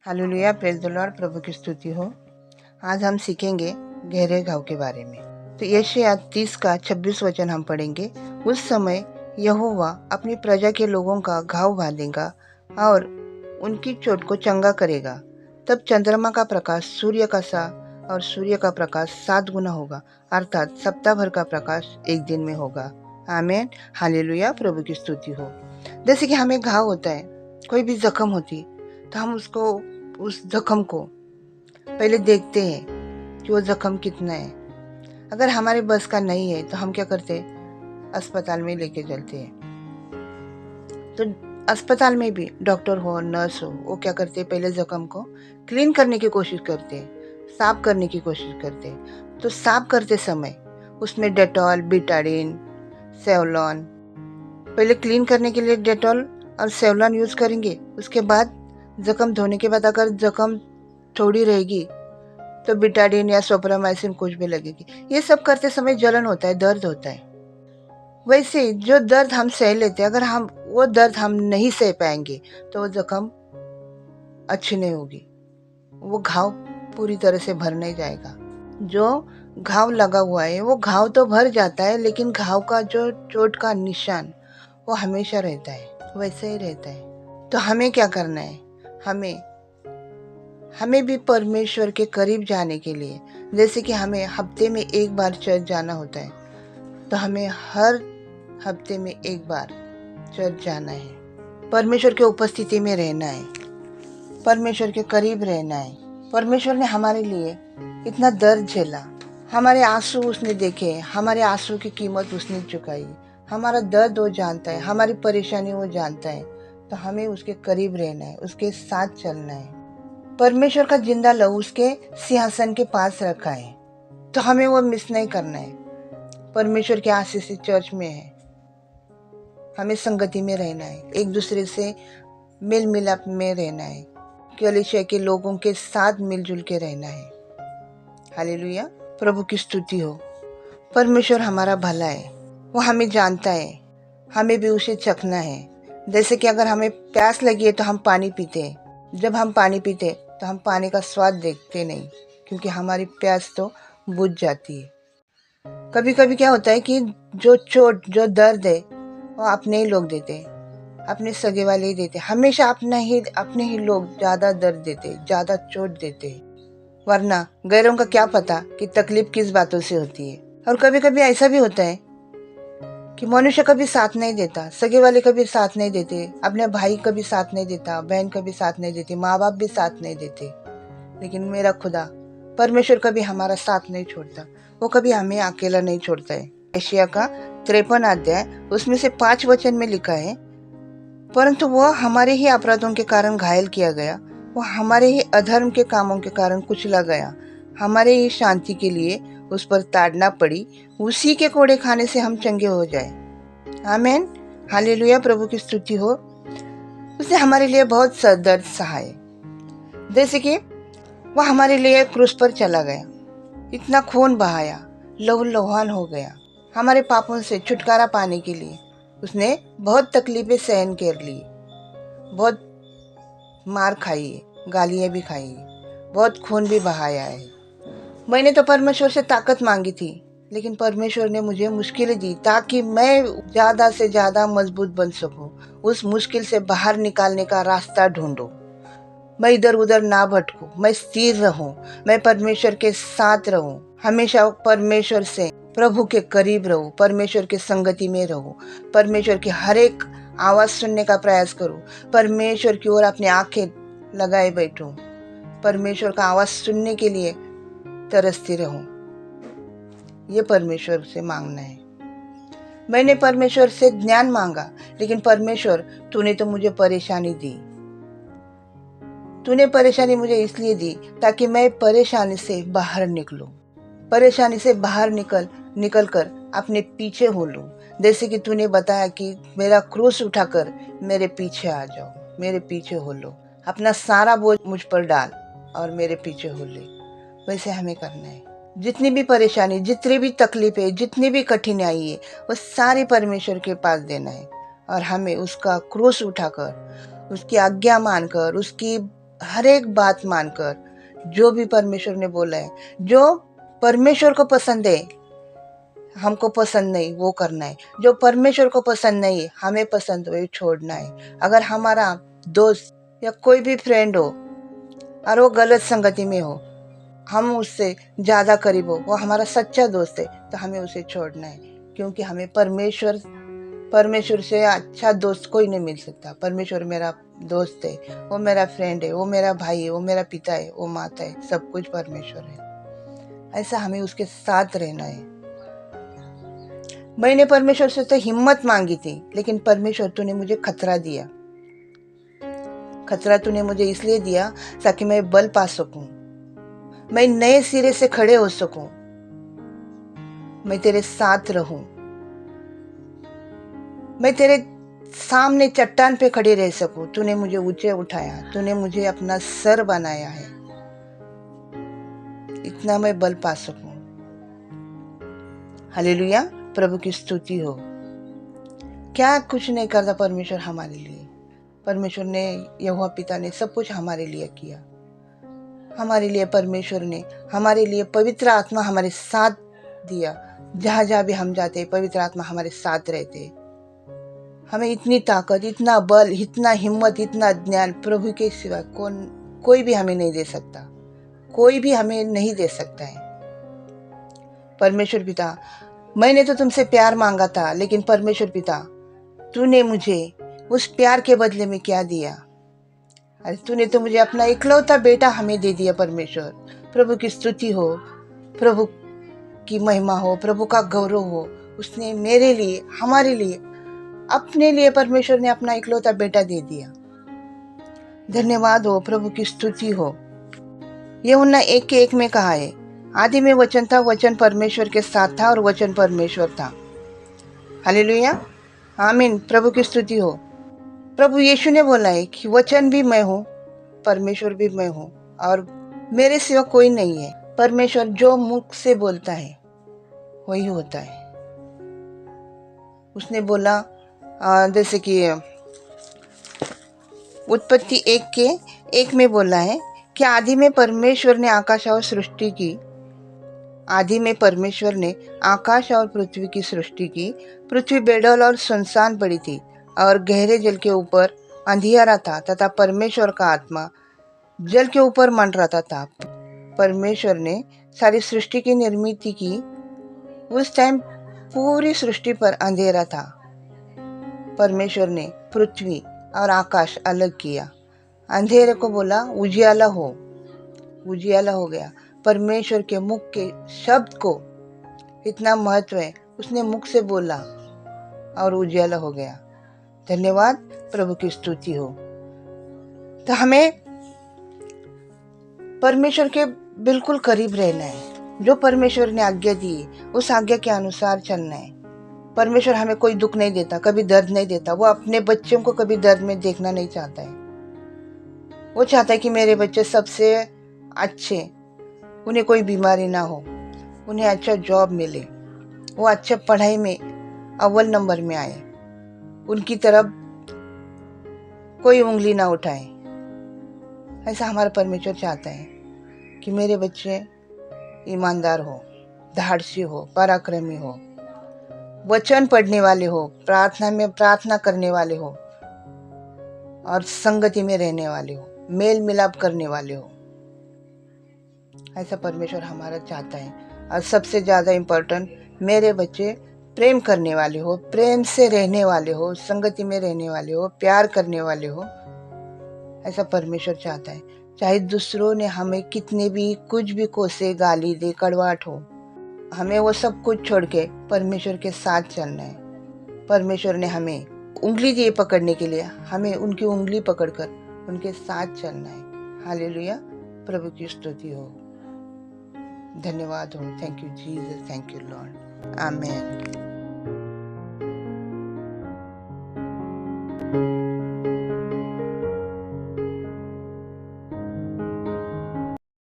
Hallelujah, praise the Lord. प्रभु की स्तुति हो। आज हम सीखेंगे गहरे घाव के बारे में। तो यशायाह 30 का 26 वचन हम पढ़ेंगे। उस समय यहोवा अपनी प्रजा के लोगों का घाव बांधेगा और उनकी चोट को चंगा करेगा। तब चंद्रमा का प्रकाश सूर्य का सा और सूर्य का प्रकाश 7 गुना होगा, अर्थात सप्ताह भर का प्रकाश एक दिन में होगा। आमीन। हालेलुया, प्रभु की स्तुति हो। जैसे कि हमें घाव होता है, कोई भी जख्म होती, तो हम उस जख्म को पहले देखते हैं कि वो जख्म कितना है। अगर हमारे बस का नहीं है तो हम क्या करते हैं, अस्पताल में लेके चलते हैं। तो अस्पताल में भी डॉक्टर हो नर्स हो, वो क्या करते हैं, पहले जख्म को क्लीन करने की कोशिश करते हैं, साफ करने की कोशिश करते हैं। तो साफ करते समय उसमें डेटॉल, बिटाडिन, सेवलॉन, पहले क्लीन करने के लिए डेटॉल और सेवलॉन यूज करेंगे। उसके बाद जख्म धोने के बाद अगर जख्म थोड़ी रहेगी तो बिटाडिन या सोप्रामाइसिन कुछ भी लगेगी। ये सब करते समय जलन होता है, दर्द होता है। वैसे जो दर्द हम सह लेते हैं, अगर हम वो दर्द हम नहीं सह पाएंगे तो वो जख्म अच्छी नहीं होगी, वो घाव पूरी तरह से भर नहीं जाएगा। जो घाव लगा हुआ है वो घाव तो भर जाता है, लेकिन घाव का जो चोट का निशान वो हमेशा रहता है, वैसे ही रहता है। तो हमें क्या करना है, हमें भी परमेश्वर के करीब जाने के लिए, जैसे कि हमें हफ्ते में एक बार चर्च जाना होता है, तो हमें हर हफ्ते में एक बार चर्च जाना है। परमेश्वर के उपस्थिति में रहना है, परमेश्वर के करीब रहना है। परमेश्वर ने हमारे लिए इतना दर्द झेला, हमारे आंसू उसने देखे, हमारे आंसू की कीमत उसने चुकाई। हमारा दर्द वो जानता है, हमारी परेशानी वो जानता है। तो हमें उसके करीब रहना है, उसके साथ चलना है। परमेश्वर का जिंदा लहू उसके सिंहासन के पास रखा है, तो हमें वो मिस नहीं करना है। परमेश्वर के आशीष से चर्च में है, हमें संगति में रहना है, एक दूसरे से मिल मिलाप में रहना है, कलीसिया के लोगों के साथ मिलजुल के रहना है। हालेलुया, प्रभु की स्तुति हो। परमेश्वर हमारा भला है, वो हमें जानता है, हमें भी उसे चखना है। जैसे कि अगर हमें प्यास लगी है तो हम पानी पीते हैं। जब हम पानी पीते तो हम पानी का स्वाद देखते नहीं, क्योंकि हमारी प्यास तो बुझ जाती है। कभी कभी क्या होता है कि जो चोट, जो दर्द है, वो अपने ही लोग देते हैं, अपने सगे वाले ही देते हैं। हमेशा अपने ही लोग ज्यादा दर्द देते, ज्यादा चोट देते हैं, वरना गैरों का क्या पता कि तकलीफ किस बातों से होती है। और कभी कभी ऐसा भी होता है कि मनुष्य कभी साथ नहीं देता, सगे वाले कभी साथ नहीं देते, अपने भाई कभी साथ नहीं देता, बहन कभी साथ नहीं देती, माँ बाप भी साथ नहीं देते। लेकिन मेरा खुदा परमेश्वर कभी हमारा साथ नहीं छोड़ता, वो कभी हमें अकेला नहीं छोड़ता है। यशायाह का 53 अध्याय उसमें से 5 वचन में लिखा है, परंतु वह हमारे ही अपराधों के कारण घायल किया गया, वह हमारे ही अधर्म के कामों के कारण कुचला गया, हमारे ही शांति के लिए उस पर ताड़ना पड़ी, उसी के कोड़े खाने से हम चंगे हो जाए। आमीन। हालेलुया, प्रभु की स्तुति हो। उसने हमारे लिए बहुत दर्द सहा है। जैसे कि वह हमारे लिए क्रूस पर चला गया, इतना खून बहाया, लहू लुहान हो गया। हमारे पापों से छुटकारा पाने के लिए उसने बहुत तकलीफें सहन कर ली, बहुत मार खाई है, गालियां भी खाई है, बहुत खून भी बहाया है। मैंने तो परमेश्वर से ताकत मांगी थी, लेकिन परमेश्वर ने मुझे मुश्किलें दी ताकि मैं ज्यादा से ज्यादा मजबूत बन सकूं, उस मुश्किल से बाहर निकालने का रास्ता ढूंढूं। मैं इधर उधर ना भटकूं, मैं स्थिर रहूं, मैं परमेश्वर के साथ रहूं, हमेशा परमेश्वर से, प्रभु के करीब रहूं, परमेश्वर के संगति में रहूं, परमेश्वर की हर एक आवाज सुनने का प्रयास करूं, परमेश्वर की ओर अपनी आंखें लगाए बैठूं, परमेश्वर का आवाज सुनने के लिए तरसती रहूं। ये परमेश्वर से मांगना है। मैंने परमेश्वर से ज्ञान मांगा, लेकिन परमेश्वर तूने तो मुझे परेशानी दी। तूने परेशानी मुझे इसलिए दी ताकि मैं परेशानी से बाहर निकलूं, परेशानी से बाहर निकल कर अपने पीछे हो लूं। जैसे कि तूने बताया कि मेरा क्रूस उठाकर मेरे पीछे आ जाओ, मेरे पीछे हो लो, अपना सारा बोझ मुझ पर डाल और मेरे पीछे हो ले। वैसे हमें करना है। जितनी भी परेशानी, जितनी भी तकलीफ है, जितनी भी कठिनाई है, वो सारी परमेश्वर के पास देना है और हमें उसका क्रूस उठाकर, उसकी आज्ञा मानकर, उसकी हर एक बात मानकर, जो भी परमेश्वर ने बोला है, जो परमेश्वर को पसंद है, हमको पसंद नहीं वो करना है। जो परमेश्वर को पसंद नहीं, हमें पसंद वही छोड़ना है। अगर हमारा दोस्त या कोई भी फ्रेंड हो और वो गलत संगति में हो, हम उससे ज़्यादा करीब हो, वो हमारा सच्चा दोस्त है, तो हमें उसे छोड़ना है। क्योंकि हमें परमेश्वर से अच्छा दोस्त कोई नहीं मिल सकता। परमेश्वर मेरा दोस्त है, वो मेरा फ्रेंड है, वो मेरा भाई है, वो मेरा पिता है, वो माता है, सब कुछ परमेश्वर है। ऐसा हमें उसके साथ रहना है। मैंने परमेश्वर से तो हिम्मत मांगी थी, लेकिन परमेश्वर तूने मुझे खतरा दिया। खतरा तूने मुझे इसलिए दिया ताकि मैं बल पा सकूं, मैं नए सिरे से खड़े हो सकूं, मैं तेरे साथ रहूं, मैं तेरे सामने चट्टान पे खड़े रह सकूं। तूने मुझे ऊंचे उठाया, तूने मुझे अपना सर बनाया है, इतना मैं बल पा सकूं। हालेलुया, प्रभु की स्तुति हो। क्या कुछ नहीं करता परमेश्वर हमारे लिए। परमेश्वर ने, यहोवा पिता ने सब कुछ हमारे लिए किया। हमारे लिए परमेश्वर ने, हमारे लिए पवित्र आत्मा हमारे साथ दिया। जहाँ जहाँ भी हम जाते, पवित्र आत्मा हमारे साथ रहते। हमें इतनी ताकत, इतना बल, इतना हिम्मत, इतना ज्ञान प्रभु के सिवा कोई भी हमें नहीं दे सकता। कोई भी हमें नहीं दे सकता है। परमेश्वर पिता, मैंने तो तुमसे प्यार मांगा था, लेकिन परमेश्वर पिता, तूने मुझे उस प्यार के बदले में क्या दिया? अरे तूने तो मुझे अपना इकलौता बेटा हमें दे दिया। परमेश्वर, प्रभु की स्तुति हो, प्रभु की महिमा हो, प्रभु का गौरव हो। उसने मेरे लिए, हमारे लिए, अपने लिए परमेश्वर ने अपना इकलौता बेटा दे दिया। धन्यवाद हो, प्रभु की स्तुति हो। यूहन्ना 1:1 में कहा है, आदि में वचन था, वचन परमेश्वर के साथ था और वचन परमेश्वर था। हालेलुया, आमीन, प्रभु की स्तुति हो। प्रभु यीशु ने बोला है कि वचन भी मैं हूँ, परमेश्वर भी मैं हूँ, और मेरे सिवा कोई नहीं है। परमेश्वर जो मुख से बोलता है वही होता है। उसने बोला, जैसे कि उत्पत्ति 1:1 में बोला है कि आदि में परमेश्वर ने आकाश और सृष्टि की। आदि में परमेश्वर ने आकाश और पृथ्वी की सृष्टि की। पृथ्वी बेडौल और सुनसान पड़ी थी और गहरे जल के ऊपर अंधियारा था, तथा परमेश्वर का आत्मा जल के ऊपर मंडराता था। परमेश्वर ने सारी सृष्टि की निर्मित की। उस टाइम पूरी सृष्टि पर अंधेरा था। परमेश्वर ने पृथ्वी और आकाश अलग किया। अंधेरे को बोला उजियाला हो, उजियाला हो गया। परमेश्वर के मुख के शब्द को इतना महत्व है, उसने मुख से बोला और उजियाला हो गया। धन्यवाद, प्रभु की स्तुति हो। तो हमें परमेश्वर के बिल्कुल करीब रहना है। जो परमेश्वर ने आज्ञा दी, उस आज्ञा के अनुसार चलना है। परमेश्वर हमें कोई दुख नहीं देता, कभी दर्द नहीं देता। वो अपने बच्चों को कभी दर्द में देखना नहीं चाहता है। वो चाहता है कि मेरे बच्चे सबसे अच्छे, उन्हें कोई बीमारी ना हो, उन्हें अच्छा जॉब मिले, वो अच्छा पढ़ाई में अव्वल नंबर में आए, उनकी तरफ कोई उंगली ना उठाए। ऐसा हमारा परमेश्वर चाहता है कि मेरे बच्चे ईमानदार हो, धाड़सी हो, पराक्रमी हो, वचन पढ़ने वाले हो, प्रार्थना में प्रार्थना करने वाले हो, और संगति में रहने वाले हो, मेल मिलाप करने वाले हो। ऐसा परमेश्वर हमारा चाहता है। और सबसे ज़्यादा इम्पोर्टेंट, मेरे बच्चे प्रेम करने वाले हो, प्रेम से रहने वाले हो, संगति में रहने वाले हो, प्यार करने वाले हो। ऐसा परमेश्वर चाहता है। चाहे दूसरों ने हमें कितने भी कुछ भी कोसे, गाली दे, कड़वाहट हो, हमें वो सब कुछ छोड़ के परमेश्वर के साथ चलना है। परमेश्वर ने हमें उंगली दी पकड़ने के लिए, हमें उनकी उंगली पकड़कर उनके साथ चलना है। हालेलुया, प्रभु की स्तुति हो। धन्यवाद हो। Thank you Jesus, thank you Lord, amen.